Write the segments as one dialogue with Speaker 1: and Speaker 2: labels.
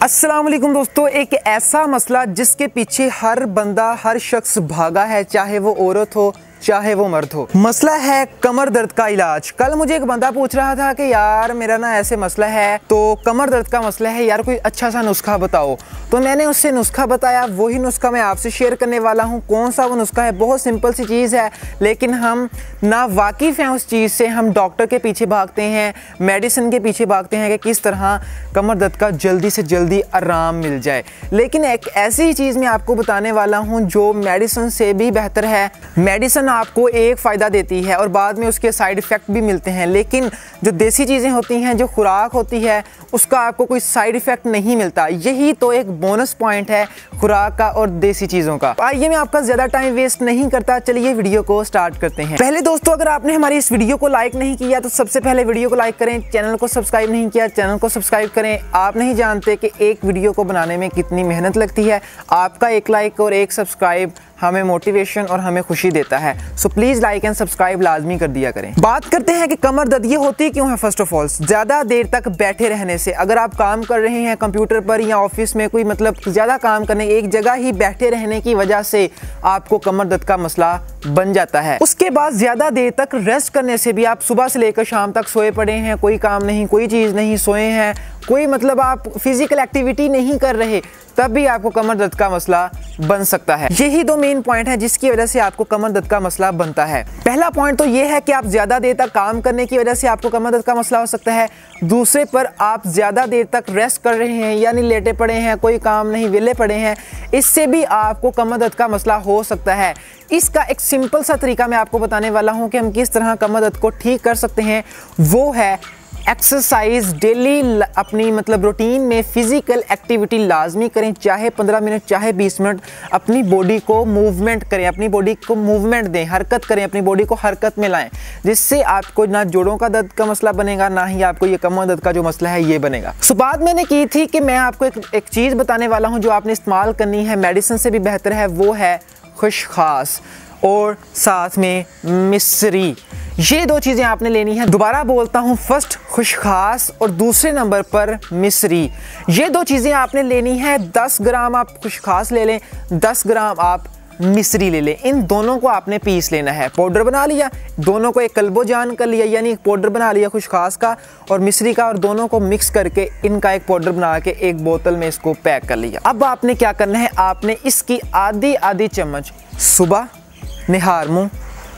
Speaker 1: अस्सलाम वालेकुम दोस्तों, एक ऐसा मसला जिसके पीछे हर बंदा हर शख्स भागा है, चाहे वो औरत हो चाहे वो मर्द हो। मसला है कमर दर्द का इलाज। कल मुझे एक बंदा पूछ रहा था कि यार मेरा ना ऐसे मसला है, तो कमर दर्द का मसला है यार, कोई अच्छा सा नुस्खा बताओ। तो मैंने उससे नुस्खा बताया, वही नुस्खा मैं आपसे शेयर करने वाला हूँ। कौन सा वो नुस्खा है? बहुत सिंपल सी चीज़ है, लेकिन हम ना वाकिफ़ हैं उस चीज़ से। हम डॉक्टर के पीछे भागते हैं, मेडिसिन के पीछे भागते हैं कि किस तरह कमर दर्द का जल्दी से जल्दी आराम मिल जाए। लेकिन एक ऐसी चीज़ मैं आपको बताने वाला हूँ जो मेडिसिन से भी बेहतर है। मेडिसिन आपको एक फ़ायदा देती है और बाद में उसके साइड इफ़ेक्ट भी मिलते हैं, लेकिन जो देसी चीज़ें होती हैं, जो खुराक होती है, उसका आपको कोई साइड इफ़ेक्ट नहीं मिलता। यही तो एक बोनस पॉइंट है खुराक का और देसी चीज़ों का। आइए मैं आपका ज़्यादा टाइम वेस्ट नहीं करता, चलिए वीडियो को स्टार्ट करते हैं। पहले दोस्तों, अगर आपने हमारी इस वीडियो को लाइक नहीं किया तो सबसे पहले वीडियो को लाइक करें। चैनल को सब्सक्राइब नहीं किया, चैनल को सब्सक्राइब करें। आप नहीं जानते कि एक वीडियो को बनाने में कितनी मेहनत लगती है। आपका एक लाइक और एक सब्सक्राइब हमें मोटिवेशन और हमें खुशी देता है। So please like and subscribe लाजमी कर दिया करें। बात करते हैं कि कमर दर्द ये होती क्यों है। फर्स्ट ऑफ ऑल, ज़्यादा देर तक बैठे रहने से, अगर आप काम कर रहे हैं कंप्यूटर पर या ऑफिस में, कोई मतलब ज़्यादा काम करने, एक जगह ही बैठे रहने की वजह से आपको कमर दर्द का मसला बन जाता है। उसके बाद ज़्यादा देर तक रेस्ट करने से भी, आप सुबह से लेकर शाम तक सोए पड़े हैं, कोई काम नहीं, कोई चीज़ नहीं, सोए हैं, कोई मतलब आप फिजिकल एक्टिविटी नहीं कर रहे, तब भी आपको कमर दर्द का मसला बन सकता है। यही दो मेन पॉइंट है जिसकी वजह से आपको कमर दर्द का मसला बनता है। पहला पॉइंट तो ये है कि आप ज़्यादा देर तक काम करने की वजह से आपको कमर दर्द का मसला हो सकता है। दूसरे पर आप ज़्यादा देर तक रेस्ट कर रहे हैं, यानी लेटे पड़े हैं, कोई काम नहीं, विले पड़े हैं, इससे भी आपको कमर दर्द का मसला हो सकता है। इसका एक सिंपल सा तरीका मैं आपको बताने वाला हूँ कि हम किस तरह कमर दर्द को ठीक कर सकते हैं। वो है एक्सरसाइज। डेली अपनी मतलब रूटीन में फिजिकल एक्टिविटी लाजमी करें, चाहे 15 मिनट चाहे 20 मिनट। अपनी बॉडी को मूवमेंट करें, अपनी बॉडी को मूवमेंट दें, हरकत करें, अपनी बॉडी को हरकत में लाएं, जिससे आपको ना जोड़ों का दर्द का मसला बनेगा, ना ही आपको ये कमर दर्द का जो मसला है ये बनेगा। सो बात मैंने की थी कि मैं आपको एक चीज़ बताने वाला हूँ जो आपने इस्तेमाल करनी है, मेडिसिन से भी बेहतर है। वो है खुशखास और साथ में मिश्री। ये दो चीज़ें आपने लेनी है। दोबारा बोलता हूँ, फर्स्ट खुशखास और दूसरे नंबर पर मिश्री। ये दो चीज़ें आपने लेनी है। 10 ग्राम आप खुशखास ले लें, 10 ग्राम आप मिश्री ले लें। इन दोनों को आपने पीस लेना है, पाउडर बना लिया, दोनों को एक कल्बो जान कर लिया, यानी एक पाउडर बना लिया खुशखास का और मिश्री का, और दोनों को मिक्स करके इनका एक पाउडर बना के एक बोतल में इसको पैक कर लिया। अब आपने क्या करना है, आपने इसकी आधी चम्मच सुबह निहार मुँह,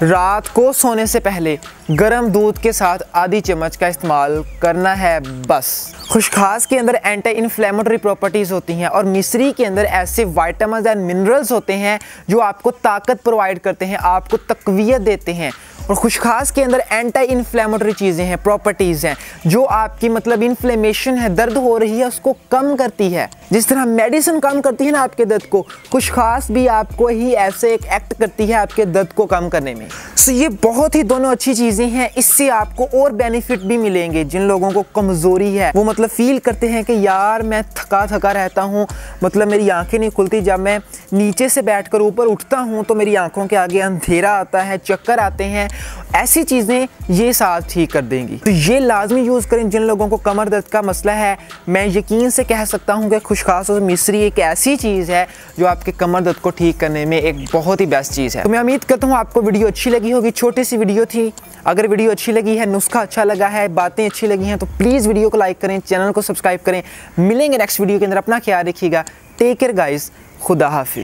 Speaker 1: रात को सोने से पहले गर्म दूध के साथ आधी चम्मच का इस्तेमाल करना है बस। खुशखास के अंदर एंटी इन्फ्लेमेटरी प्रॉपर्टीज़ होती हैं और मिश्री के अंदर ऐसे विटामिन्स एंड मिनरल्स होते हैं जो आपको ताकत प्रोवाइड करते हैं, आपको तक़वियत देते हैं। और खुशखास के अंदर एंटी इन्फ्लेमेटरी चीज़ें हैं, प्रॉपर्टीज़ हैं, जो आपकी मतलब इन्फ्लेमेशन है, दर्द हो रही है, उसको कम करती है। जिस तरह मेडिसिन कम करती है ना आपके दर्द को, खुशखास भी आपको ही ऐसे एक एक्ट करती है आपके दर्द को कम करने में। सो ये बहुत ही दोनों अच्छी चीज़ें हैं। इससे आपको और बेनिफिट भी मिलेंगे। जिन लोगों को कमज़ोरी है, वो मतलब फील करते हैं कि यार मैं थका थका रहता हूँ, मतलब मेरी आंखें नहीं खुलती, जब मैं नीचे से बैठकर ऊपर उठता हूँ तो मेरी आंखों के आगे अंधेरा आता है, चक्कर आते हैं, ऐसी चीज़ें ये साथ ठीक कर देंगी। तो ये लाजमी यूज़ करें जिन लोगों को कमर दर्द का मसला है। मैं यकीन से कह सकता हूँ कि खुशखास और मिश्री एक ऐसी चीज़ है जो आपके कमर दर्द को ठीक करने में एक बहुत ही बेस्ट चीज़ है। तो मैं उम्मीद करता हूँ आपको वीडियो अच्छी लगी होगी। छोटी सी वीडियो थी, अगर वीडियो अच्छी लगी है, नुस्खा अच्छा लगा है, बातें अच्छी लगी हैं, तो प्लीज़ वीडियो को लाइक करें, चैनल को सब्सक्राइब करें। मिलेंगे नेक्स्ट वीडियो के अंदर। अपना ख्याल रखिएगा। टेक केयर गाइस, खुदा हाफिज़।